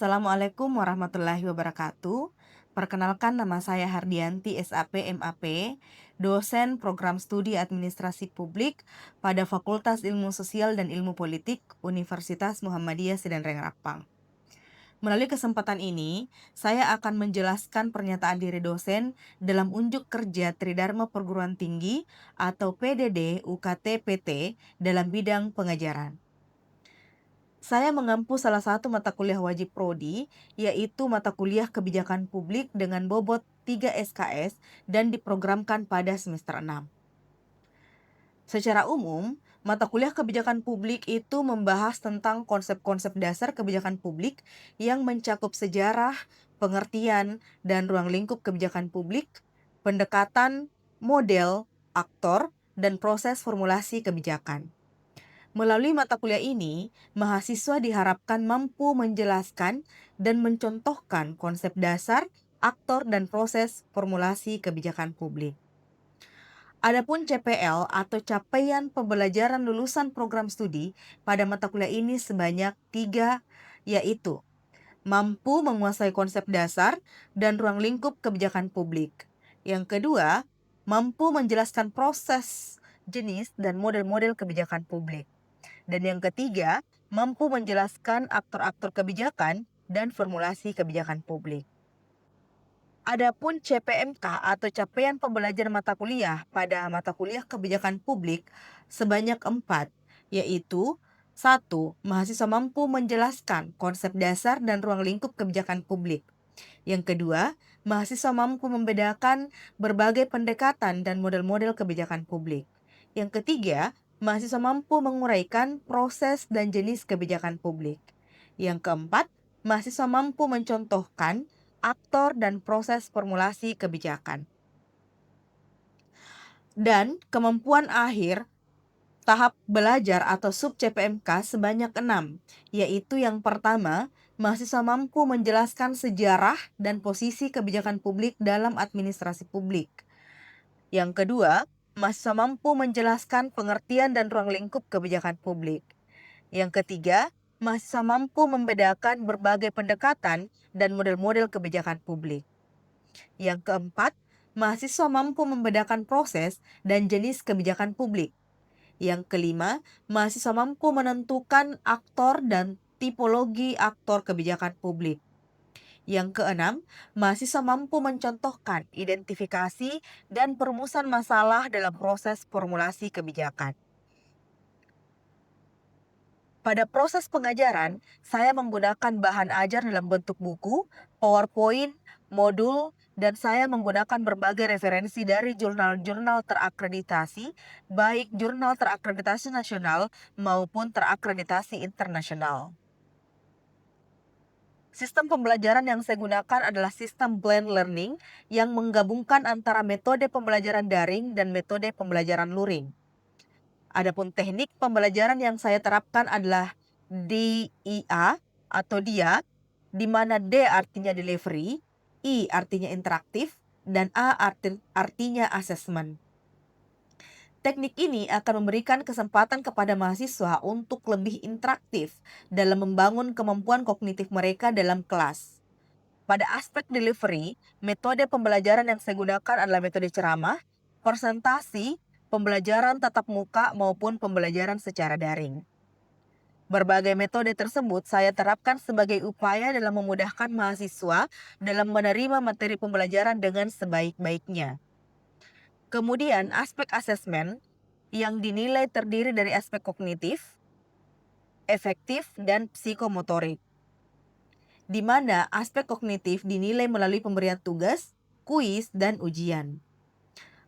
Assalamualaikum warahmatullahi wabarakatuh. Perkenalkan nama saya Hardianti SAP MAP, dosen program studi Administrasi Publik pada Fakultas Ilmu Sosial dan Ilmu Politik Universitas Muhammadiyah Sedan Rapang. Melalui kesempatan ini, saya akan menjelaskan pernyataan diri dosen dalam unjuk kerja Tridharma Perguruan Tinggi atau PDD UKT PT dalam bidang pengajaran. Saya mengampu salah satu mata kuliah wajib prodi, yaitu mata kuliah Kebijakan Publik dengan bobot 3 SKS dan diprogramkan pada semester 6. Secara umum, mata kuliah Kebijakan Publik itu membahas tentang konsep-konsep dasar kebijakan publik yang mencakup sejarah, pengertian, dan ruang lingkup kebijakan publik, pendekatan, model, aktor, dan proses formulasi kebijakan. Melalui mata kuliah ini, mahasiswa diharapkan mampu menjelaskan dan mencontohkan konsep dasar, aktor, dan proses formulasi kebijakan publik. Adapun CPL atau capaian pembelajaran lulusan program studi pada mata kuliah ini sebanyak 3, yaitu mampu menguasai konsep dasar dan ruang lingkup kebijakan publik. Yang kedua, mampu menjelaskan proses, jenis, dan model-model kebijakan publik. Dan yang ketiga, mampu menjelaskan aktor-aktor kebijakan dan formulasi kebijakan publik. Adapun CPMK atau capaian pembelajaran mata kuliah pada mata kuliah kebijakan publik sebanyak 4, yaitu 1. Mahasiswa mampu menjelaskan konsep dasar dan ruang lingkup kebijakan publik. Yang kedua, mahasiswa mampu membedakan berbagai pendekatan dan model-model kebijakan publik. Yang ketiga, mahasiswa mampu menguraikan proses dan jenis kebijakan publik. Yang keempat, mahasiswa mampu mencontohkan aktor dan proses formulasi kebijakan. Dan kemampuan akhir tahap belajar atau sub CPMK sebanyak 6, yaitu yang pertama, mahasiswa mampu menjelaskan sejarah dan posisi kebijakan publik dalam administrasi publik. Yang kedua, mahasiswa mampu menjelaskan pengertian dan ruang lingkup kebijakan publik. Yang ketiga, mahasiswa mampu membedakan berbagai pendekatan dan model-model kebijakan publik. Yang keempat, mahasiswa mampu membedakan proses dan jenis kebijakan publik. Yang kelima, mahasiswa mampu menentukan aktor dan tipologi aktor kebijakan publik. Yang keenam, mahasiswa mampu mencontohkan identifikasi dan perumusan masalah dalam proses formulasi kebijakan. Pada proses pengajaran, saya menggunakan bahan ajar dalam bentuk buku, PowerPoint, modul, dan saya menggunakan berbagai referensi dari jurnal-jurnal terakreditasi, baik jurnal terakreditasi nasional maupun terakreditasi internasional. Sistem pembelajaran yang saya gunakan adalah sistem blend learning yang menggabungkan antara metode pembelajaran daring dan metode pembelajaran luring. Adapun teknik pembelajaran yang saya terapkan adalah DIA atau DIA, di mana D artinya delivery, I artinya interaktif, dan A artinya assessment. Teknik ini akan memberikan kesempatan kepada mahasiswa untuk lebih interaktif dalam membangun kemampuan kognitif mereka dalam kelas. Pada aspek delivery, metode pembelajaran yang saya gunakan adalah metode ceramah, presentasi, pembelajaran tatap muka maupun pembelajaran secara daring. Berbagai metode tersebut saya terapkan sebagai upaya dalam memudahkan mahasiswa dalam menerima materi pembelajaran dengan sebaik-baiknya. Kemudian aspek asesmen yang dinilai terdiri dari aspek kognitif, efektif, dan psikomotorik, di mana aspek kognitif dinilai melalui pemberian tugas, kuis, dan ujian.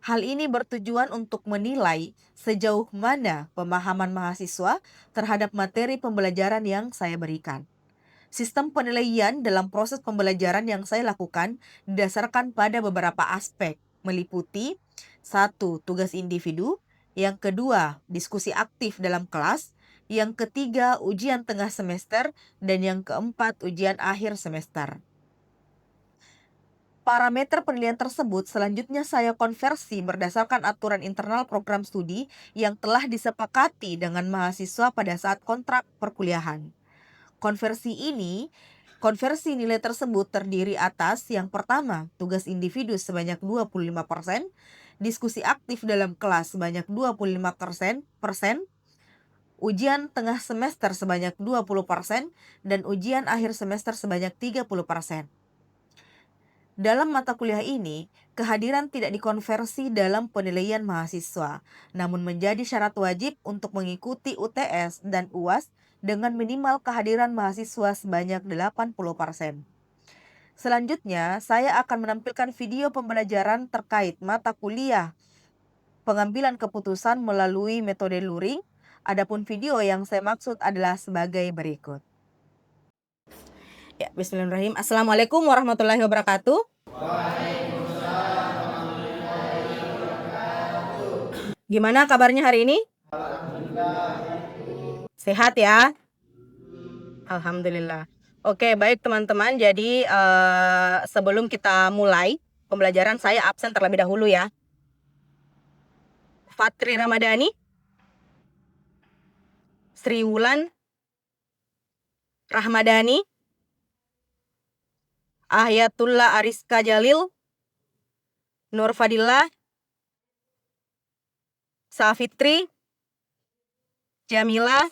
Hal ini bertujuan untuk menilai sejauh mana pemahaman mahasiswa terhadap materi pembelajaran yang saya berikan. Sistem penilaian dalam proses pembelajaran yang saya lakukan didasarkan pada beberapa aspek, meliputi 1. Tugas individu, yang kedua, diskusi aktif dalam kelas, yang ketiga, ujian tengah semester, dan yang keempat, ujian akhir semester. Parameter penilaian tersebut selanjutnya saya konversi berdasarkan aturan internal program studi yang telah disepakati dengan mahasiswa pada saat kontrak perkuliahan. Konversi ini Konversi nilai tersebut terdiri atas yang pertama, tugas individu sebanyak 25%, diskusi aktif dalam kelas sebanyak 25%, ujian tengah semester sebanyak 20%, dan ujian akhir semester sebanyak 30%. Dalam mata kuliah ini, kehadiran tidak dikonversi dalam penilaian mahasiswa, namun menjadi syarat wajib untuk mengikuti UTS dan UAS dengan minimal kehadiran mahasiswa sebanyak 80%. Selanjutnya, saya akan menampilkan video pembelajaran terkait mata kuliah pengambilan keputusan melalui metode luring. Adapun video yang saya maksud adalah sebagai berikut. Ya, bismillahirrahmanirrahim. Assalamualaikum warahmatullahi wabarakatuh. Gimana kabarnya hari ini? Sehat ya? Alhamdulillah. Oke, baik teman-teman. Jadi sebelum kita mulai pembelajaran, saya absen terlebih dahulu ya. Fatri Ramadhani, Sri Wulan Rahmadani, Ayatullah Ariska Jalil, Nur Fadillah, Safitri, Jamila.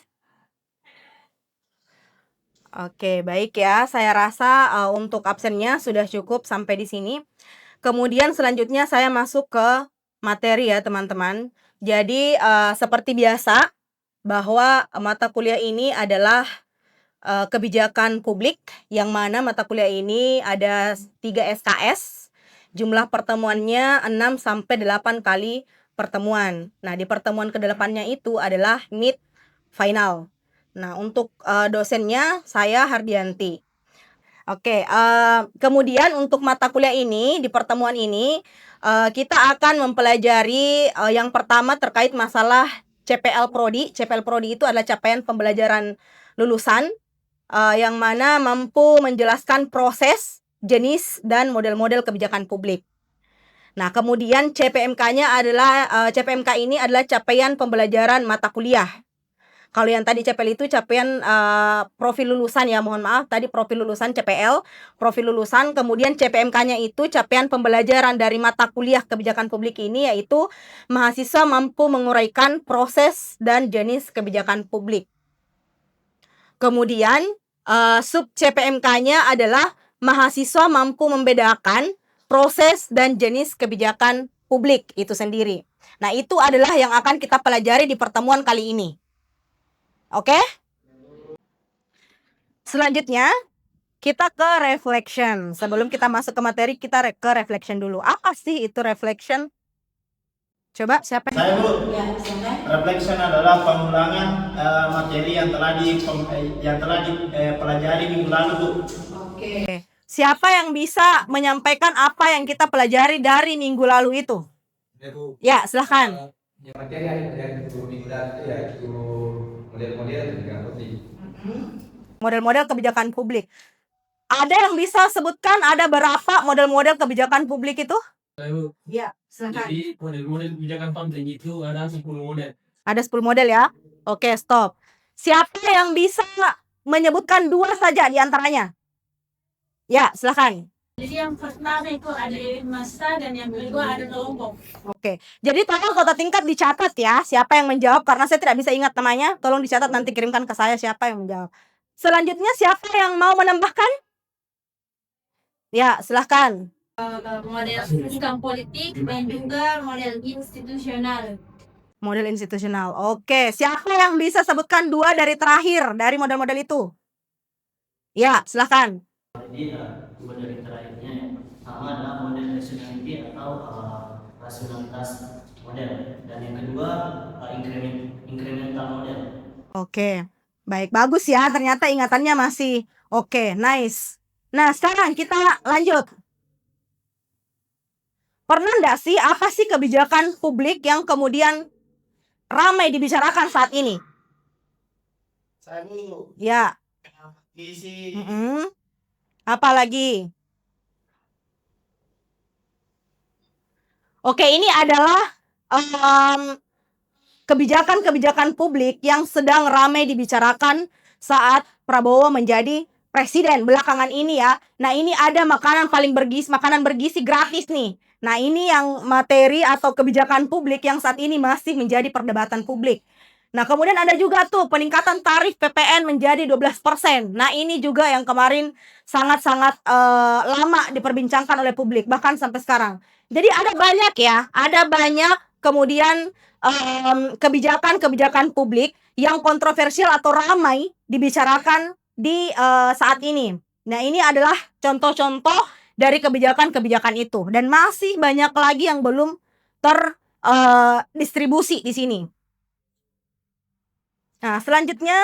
Oke, baik ya. Saya rasa untuk absennya sudah cukup sampai di sini. Kemudian selanjutnya saya masuk ke materi ya teman-teman. Jadi seperti biasa bahwa mata kuliah ini adalah kebijakan publik, yang mana mata kuliah ini ada 3 SKS. Jumlah pertemuannya 6-8 kali pertemuan. Nah, di pertemuan ke-8-nya itu adalah mid final. Nah, untuk dosennya saya Hardianti. Oke, kemudian untuk mata kuliah ini, di pertemuan ini, kita akan mempelajari yang pertama terkait masalah CPL Prodi. CPL Prodi itu adalah capaian pembelajaran lulusan, yang mana mampu menjelaskan proses, jenis, dan model-model kebijakan publik. Nah, kemudian CPMK-nya adalah, CPMK ini adalah capaian pembelajaran mata kuliah. Kalau yang tadi CPL itu capaian profil lulusan ya, mohon maaf, tadi profil lulusan CPL, profil lulusan, kemudian CPMK-nya itu capaian pembelajaran dari mata kuliah kebijakan publik ini, yaitu mahasiswa mampu menguraikan proses dan jenis kebijakan publik. Kemudian sub CPMK-nya adalah mahasiswa mampu membedakan proses dan jenis kebijakan publik itu sendiri. Nah, itu adalah yang akan kita pelajari di pertemuan kali ini. Oke? Selanjutnya, kita ke reflection. Sebelum kita masuk ke materi, kita ke reflection dulu. Apa sih itu reflection? Coba siapa? Saya Bu. Ya, silakan. Reflection adalah pengulangan materi yang telah dipelajari minggu lalu, Bu. Oke. Siapa yang bisa menyampaikan apa yang kita pelajari dari minggu lalu itu? Ya, Bu. Ya, silahkan. Yang materi yang minggu lalu itu ya itu model-model kebijakan publik. Model-model kebijakan publik. Ada yang bisa sebutkan ada berapa model-model kebijakan publik itu? Bu. Ya, silahkan. Jadi model-model kebijakan publik itu ada 10 model. Ada 10 model ya? Oke, stop. Siapa yang bisa menyebutkan 2 saja di antaranya? Ya, silahkan. Jadi yang pertama itu ada masa dan yang kedua ada kelompok. Oke, jadi tolong kota tingkat dicatat ya, siapa yang menjawab, karena saya tidak bisa ingat namanya. Tolong dicatat, nanti kirimkan ke saya siapa yang menjawab. Selanjutnya siapa yang mau menambahkan? Ya, silahkan. Model sistem politik dan juga model institusional. Model institusional. Oke, siapa yang bisa sebutkan 2 dari terakhir dari model-model itu? Ya, silahkan. Jadi 2 dari terakhirnya yang pertama adalah model rationality atau rasionalitas model, dan yang kedua incremental model. Oke, baik, bagus ya, ternyata ingatannya masih oke, nice. Nah, sekarang kita lanjut. Pernah nggak sih, apa sih kebijakan publik yang kemudian ramai dibicarakan saat ini? Saya Bu. Ya. Isi. Apa lagi? Oke, ini adalah kebijakan-kebijakan publik yang sedang ramai dibicarakan saat Prabowo menjadi presiden belakangan ini ya. Nah, ini ada makanan bergizi gratis nih. Nah, ini yang materi atau kebijakan publik yang saat ini masih menjadi perdebatan publik. Nah, kemudian ada juga tuh peningkatan tarif PPN menjadi 12%. Nah, ini juga yang kemarin sangat-sangat lama diperbincangkan oleh publik, bahkan sampai sekarang. Jadi ada banyak kemudian kebijakan-kebijakan publik yang kontroversial atau ramai dibicarakan di saat ini. Nah, ini adalah contoh-contoh dari kebijakan-kebijakan itu, dan masih banyak lagi yang belum terdistribusi di sini. Nah, selanjutnya,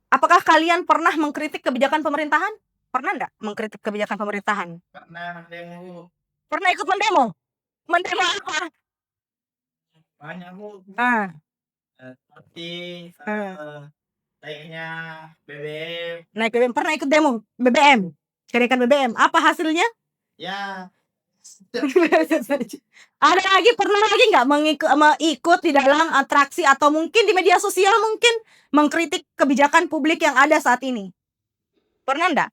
apakah kalian pernah mengkritik kebijakan pemerintahan? Pernah nggak mengkritik kebijakan pemerintahan? Karena demo Pernah ikut mendemo? Mendemo apa? banyak Bu. Seperti naiknya BBM. Naik BBM, pernah ikut demo BBM, kenaikan BBM. Apa hasilnya? Ya, Ada lagi, pernah lagi nggak ikut di dalam atraksi atau mungkin di media sosial mungkin mengkritik kebijakan publik yang ada saat ini? Pernah nggak?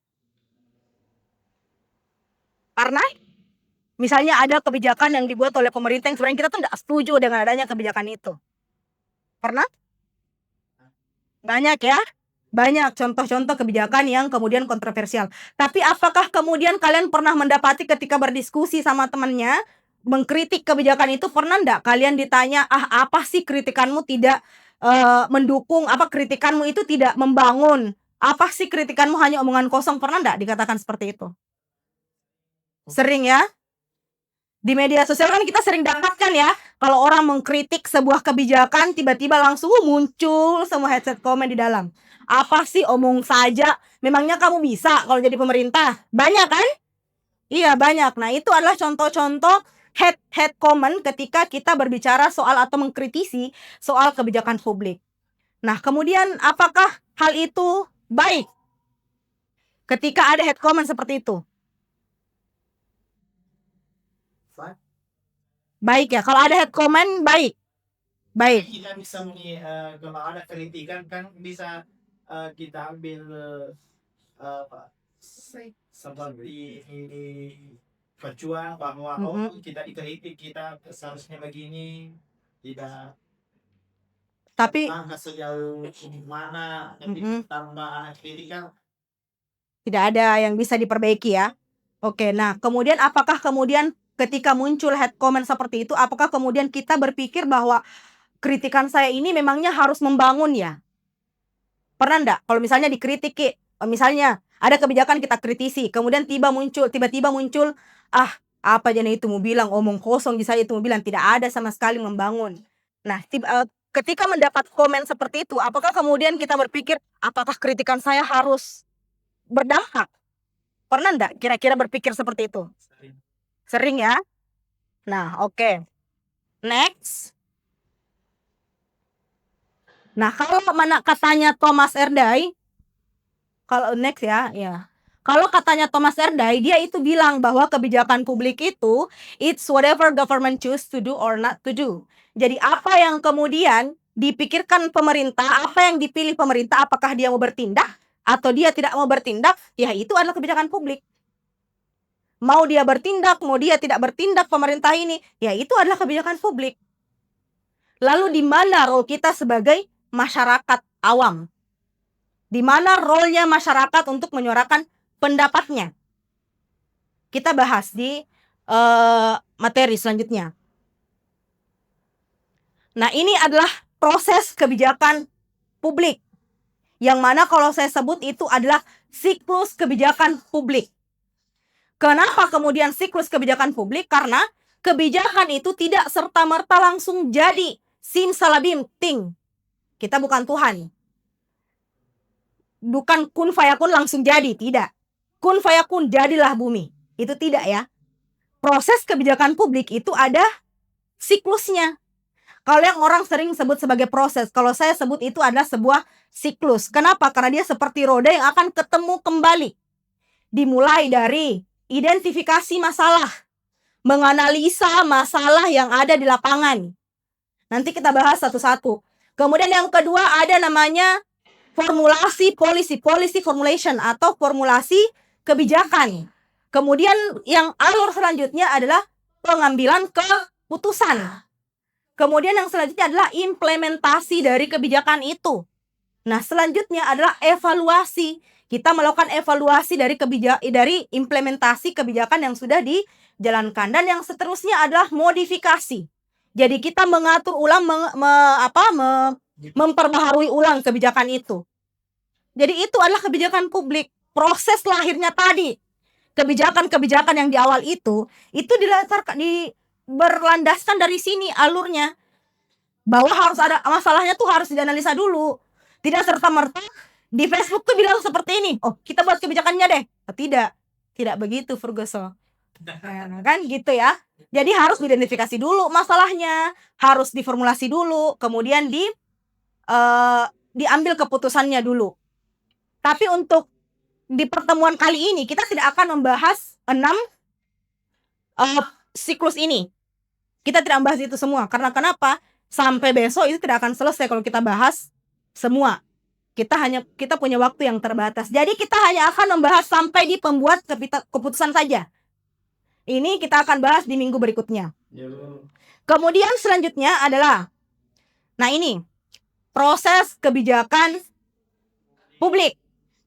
Karena misalnya ada kebijakan yang dibuat oleh pemerintah yang sebenarnya kita tuh nggak setuju dengan adanya kebijakan itu. Pernah? Banyak ya? Banyak contoh-contoh kebijakan yang kemudian kontroversial. Tapi apakah kemudian kalian pernah mendapati ketika berdiskusi sama temannya, mengkritik kebijakan itu, pernah nggak kalian ditanya, apa sih kritikanmu tidak mendukung, apa kritikanmu itu tidak membangun, apa sih kritikanmu hanya omongan kosong, pernah nggak dikatakan seperti itu? Sering ya? Di media sosial kan kita sering dapatkan ya, kalau orang mengkritik sebuah kebijakan, tiba-tiba langsung muncul semua headset komen di dalam. Apa sih, omong saja, memangnya kamu bisa kalau jadi pemerintah? Banyak kan? Iya, banyak. Nah, itu adalah contoh-contoh head comment ketika kita berbicara soal atau mengkritisi soal kebijakan publik. Nah, kemudian apakah hal itu baik ketika ada head comment seperti itu? Baik ya, kalau ada head comment baik. kita bisa kalau ada kritikan kan bisa kita ambil apa, seperti perjuang bahwa kita dikritik, kita seharusnya begini, tidak Tapi sejauh mana, tapi tanpa kritikan tidak ada yang bisa diperbaiki ya. Oke, nah kemudian apakah kemudian ketika muncul head comment seperti itu, apakah kemudian kita berpikir bahwa kritikan saya ini memangnya harus membangun ya? Pernah enggak kalau misalnya dikritik, misalnya ada kebijakan kita kritisi, kemudian tiba-tiba muncul, apa aja itu mau bilang, omong kosong saya itu mau bilang, tidak ada sama sekali membangun. Nah, ketika mendapat komen seperti itu, apakah kemudian kita berpikir, apakah kritikan saya harus berdampak? Pernah enggak kira-kira berpikir seperti itu? Sering ya? Nah, oke. Next. Nah, kalau katanya Thomas Erdai, kalau next ya. Kalau katanya Thomas Erdai, dia itu bilang bahwa kebijakan publik itu, it's whatever government choose to do or not to do. Jadi apa yang kemudian dipikirkan pemerintah, apa yang dipilih pemerintah, apakah dia mau bertindak atau dia tidak mau bertindak, ya itu adalah kebijakan publik. Mau dia bertindak, mau dia tidak bertindak pemerintah ini, ya itu adalah kebijakan publik. Lalu di mana role kita sebagai masyarakat awam? Di mana role-nya masyarakat untuk menyuarakan pendapatnya? Kita bahas di materi selanjutnya. Nah, ini adalah proses kebijakan publik, yang mana kalau saya sebut itu adalah siklus kebijakan publik. Kenapa kemudian siklus kebijakan publik? Karena kebijakan itu tidak serta-merta langsung jadi, simsalabim, ting. Kita bukan Tuhan. Bukan kun fayakun langsung jadi, tidak. Kun fayakun jadilah bumi. Itu tidak ya. Proses kebijakan publik itu ada siklusnya. Kalau yang orang sering sebut sebagai proses, kalau saya sebut itu adalah sebuah siklus. Kenapa? Karena dia seperti roda yang akan ketemu kembali. Dimulai dari identifikasi masalah, menganalisa masalah yang ada di lapangan. Nanti kita bahas satu-satu. Kemudian yang kedua ada namanya formulasi policy formulation atau formulasi kebijakan. Kemudian yang alur selanjutnya adalah pengambilan keputusan. Kemudian yang selanjutnya adalah implementasi dari kebijakan itu. Nah, selanjutnya adalah evaluasi. Kita melakukan evaluasi dari implementasi kebijakan yang sudah dijalankan. Dan yang seterusnya adalah modifikasi. Jadi kita mengatur ulang, memperbaharui ulang kebijakan itu. Jadi itu adalah kebijakan publik. Proses lahirnya tadi, kebijakan-kebijakan yang di awal itu berlandaskan dari sini alurnya. Bahwa harus ada masalahnya tuh harus dianalisa dulu. Tidak serta-merta di Facebook tuh bilang seperti ini. Oh, kita buat kebijakannya deh. Tidak begitu, Ferguson. Kan gitu ya. Jadi harus diidentifikasi dulu masalahnya, harus diformulasi dulu, kemudian diambil keputusannya dulu. Tapi untuk di pertemuan kali ini kita tidak akan membahas 6 siklus ini. Kita tidak membahas itu semua. Karena kenapa? Sampai besok itu tidak akan selesai kalau kita bahas semua. Kita punya waktu yang terbatas. Jadi kita hanya akan membahas sampai di pembuat keputusan saja. Ini kita akan bahas di minggu berikutnya. Kemudian selanjutnya adalah, nah ini, proses kebijakan publik.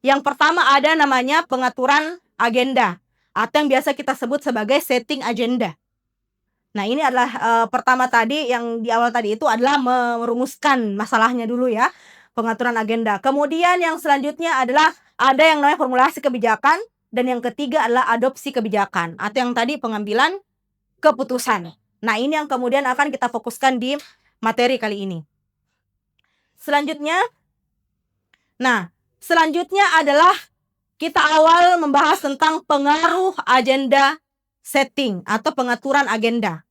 Yang pertama ada namanya pengaturan agenda, atau yang biasa kita sebut sebagai setting agenda. Nah ini adalah pertama tadi, yang di awal tadi itu adalah merumuskan masalahnya dulu ya, pengaturan agenda. Kemudian yang selanjutnya adalah ada yang namanya formulasi kebijakan, dan yang ketiga adalah adopsi kebijakan, atau yang tadi pengambilan keputusan. Nah ini yang kemudian akan kita fokuskan di materi kali ini. Selanjutnya adalah kita awal membahas tentang pengaruh agenda setting atau pengaturan agenda.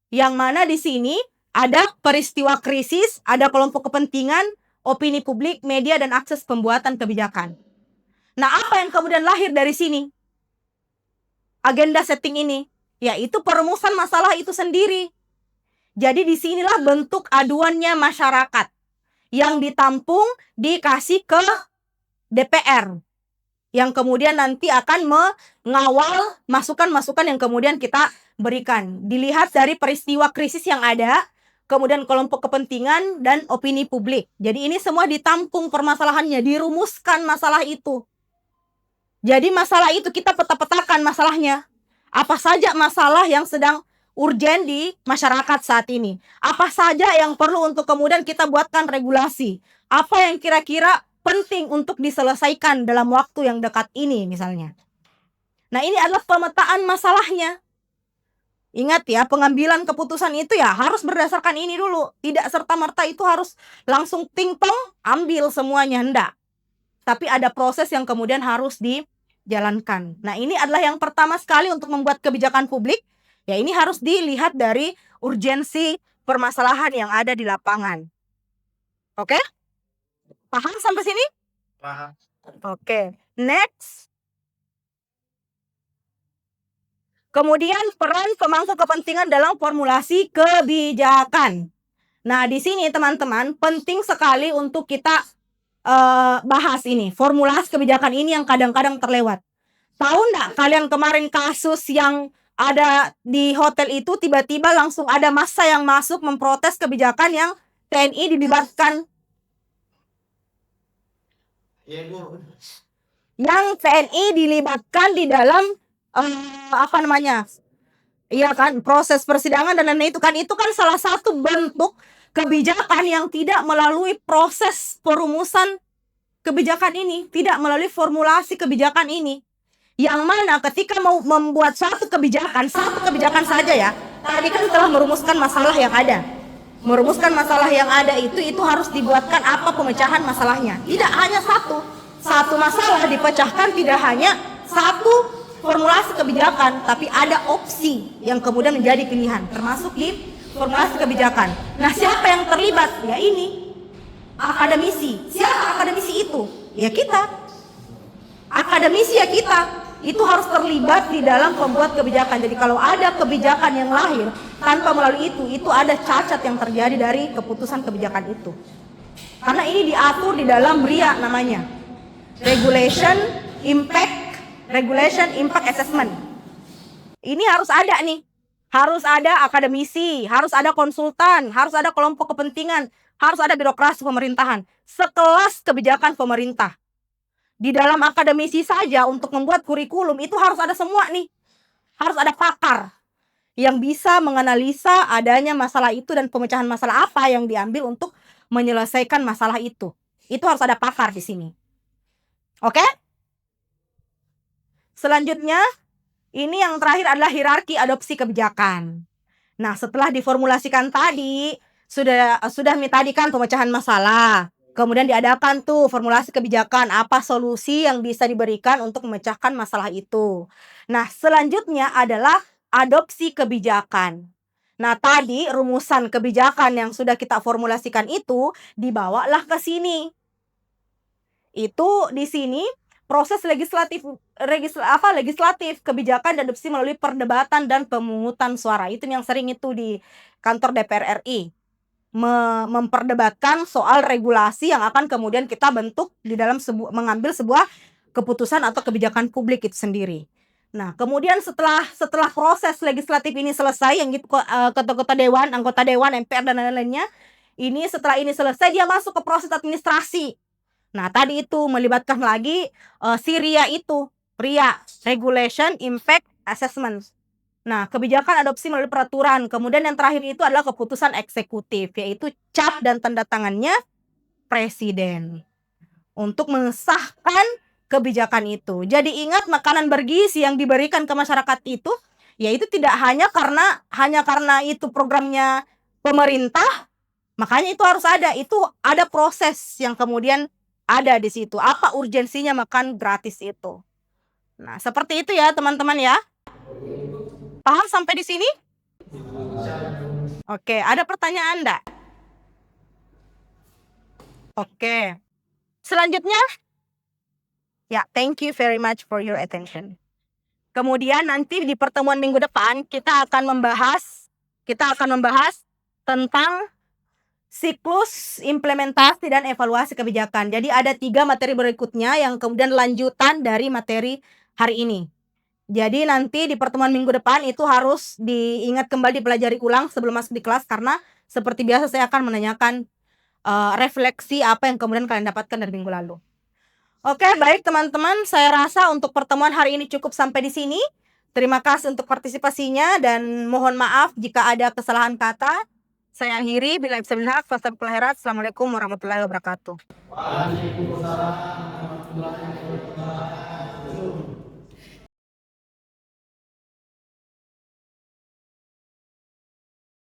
Yang mana di sini ada peristiwa krisis, ada kelompok kepentingan, opini publik, media, dan akses pembuatan kebijakan. Nah, apa yang kemudian lahir dari sini? Agenda setting ini, yaitu perumusan masalah itu sendiri. Jadi disinilah bentuk aduannya masyarakat yang ditampung, dikasih ke DPR, yang kemudian nanti akan mengawal masukan-masukan yang kemudian kita berikan. Dilihat dari peristiwa krisis yang ada, kemudian kelompok kepentingan dan opini publik. Jadi ini semua ditampung permasalahannya, dirumuskan masalah itu. Jadi masalah itu kita peta-petakan masalahnya. Apa saja masalah yang sedang urgen di masyarakat saat ini? Apa saja yang perlu untuk kemudian kita buatkan regulasi? Apa yang kira-kira penting untuk diselesaikan dalam waktu yang dekat ini misalnya? Nah ini adalah pemetaan masalahnya. Ingat ya, pengambilan keputusan itu ya harus berdasarkan ini dulu. Tidak serta-merta itu harus langsung ting-tong ambil semuanya, enggak. Tapi ada proses yang kemudian harus dijalankan. Nah ini adalah yang pertama sekali untuk membuat kebijakan publik. Ya ini harus dilihat dari urgensi permasalahan yang ada di lapangan. Oke? Paham sampai sini? Paham. Oke. Next. Kemudian peran pemangku kepentingan dalam formulasi kebijakan. Nah di sini teman-teman penting sekali untuk kita bahas ini. Formulasi kebijakan ini yang kadang-kadang terlewat. Tahu nggak kalian kemarin kasus yang ada di hotel itu tiba-tiba langsung ada massa yang masuk memprotes kebijakan yang TNI dilibatkan. Yang TNI dilibatkan di dalam iya kan, proses persidangan dan lain-lain itu kan salah satu bentuk kebijakan yang tidak melalui proses perumusan kebijakan ini, tidak melalui formulasi kebijakan ini. Yang mana ketika mau membuat satu kebijakan saja ya, tadi kan telah merumuskan masalah yang ada. Merumuskan masalah yang ada itu harus dibuatkan apa pemecahan masalahnya. Tidak hanya satu masalah dipecahkan, tidak hanya satu formulasi kebijakan, tapi ada opsi yang kemudian menjadi pilihan, termasuk di formulasi kebijakan. Nah, siapa yang terlibat? Ya ini, akademisi. Siapa akademisi itu? Ya kita. Akademisi ya kita. Itu harus terlibat di dalam pembuat kebijakan. Jadi kalau ada kebijakan yang lahir tanpa melalui itu ada cacat yang terjadi dari keputusan kebijakan itu. Karena ini diatur di dalam RIA namanya. Regulation Impact Assessment. Ini harus ada nih. Harus ada akademisi, harus ada konsultan, harus ada kelompok kepentingan, harus ada birokrasi pemerintahan. Sekelas kebijakan pemerintah. Di dalam akademisi saja untuk membuat kurikulum itu harus ada semua nih. Harus ada pakar yang bisa menganalisa adanya masalah itu dan pemecahan masalah apa yang diambil untuk menyelesaikan masalah itu. Itu harus ada pakar di sini. Oke? Selanjutnya, ini yang terakhir adalah hierarki adopsi kebijakan. Nah, setelah diformulasikan tadi, sudah tadi kan pemecahan masalah. Kemudian diadakan tuh formulasi kebijakan, apa solusi yang bisa diberikan untuk memecahkan masalah itu. Nah, selanjutnya adalah adopsi kebijakan. Nah, tadi rumusan kebijakan yang sudah kita formulasikan itu dibawalah ke sini. Itu di sini proses legislatif kebijakan dan adopsi melalui perdebatan dan pemungutan suara. Itu yang sering itu di kantor DPR RI. Memperdebatkan soal regulasi yang akan kemudian kita bentuk di dalam mengambil sebuah keputusan atau kebijakan publik itu sendiri. Nah, kemudian setelah proses legislatif ini selesai, yang gitu anggota dewan, MPR dan lain-lainnya, setelah ini selesai dia masuk ke proses administrasi. Nah, tadi itu melibatkan lagi si RIA itu, RIA, Regulation Impact Assessment. Nah, kebijakan adopsi melalui peraturan. Kemudian yang terakhir itu adalah keputusan eksekutif, yaitu cap dan tanda tangannya presiden untuk mengesahkan kebijakan itu. Jadi ingat, makanan bergizi yang diberikan ke masyarakat itu, yaitu tidak hanya karena itu programnya pemerintah, makanya itu harus ada. Itu ada proses yang kemudian ada di situ. Apa urgensinya makan gratis itu? Nah, seperti itu ya teman-teman ya. Paham sampai di sini? Oke, ada pertanyaan enggak? Oke. Selanjutnya, ya, thank you very much for your attention. Kemudian nanti di pertemuan minggu depan kita akan membahas tentang siklus implementasi dan evaluasi kebijakan. Jadi ada 3 materi berikutnya yang kemudian lanjutan dari materi hari ini. Jadi nanti di pertemuan minggu depan itu harus diingat kembali, dipelajari ulang sebelum masuk di kelas, karena seperti biasa saya akan menanyakan refleksi apa yang kemudian kalian dapatkan dari minggu lalu. Oke, baik teman-teman, saya rasa untuk pertemuan hari ini cukup sampai di sini. Terima kasih untuk partisipasinya dan mohon maaf jika ada kesalahan kata. Saya akhiri, bila bisa bilhaq, fastabikul khairat. Assalamualaikum warahmatullahi wabarakatuh. Waalaikumsalam warahmatullahi wabarakatuh.